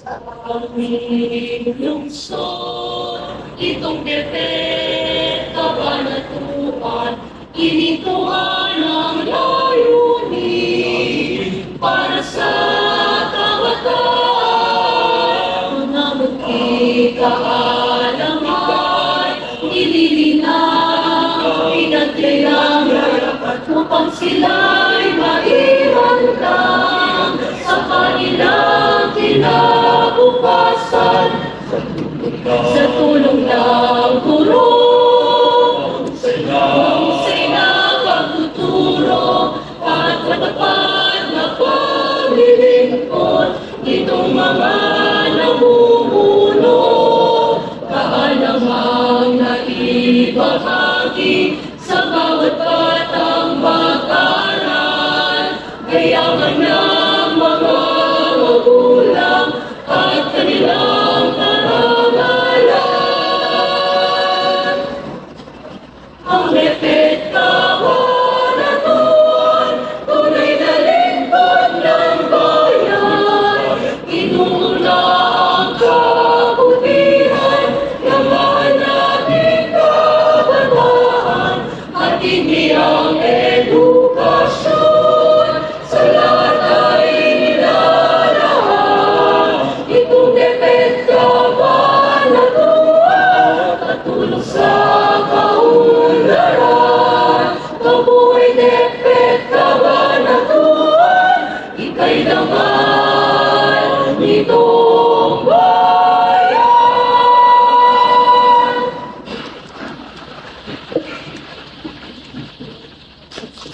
Aming lungsod, itong depet kabanatuan, inintuan ang layunin para sa kabataan na magkikaalaman, nililinaw, pinaglayang upang sila'y mairandam sa kanilang kinabukasan. Sa tulong ng guro, husay na pagtuturo, at matapad na paglilingkod, itong mga namumuno, kaalamang naibahagi sa bawat batang mag-aral, gayaman ng mga magulang at kanilang karangalan. Ang lepet kabanatuan, tunay na lingkod ng bayan, inuna ang kabutihan ng mahal nating kabataan, at hindi ang edukasyon sa lahat ay nilalaan. Itong depet kabanatuan, katulong sa kaunlaran. Mabuhay depet kabanatuan, ika'y laman nito.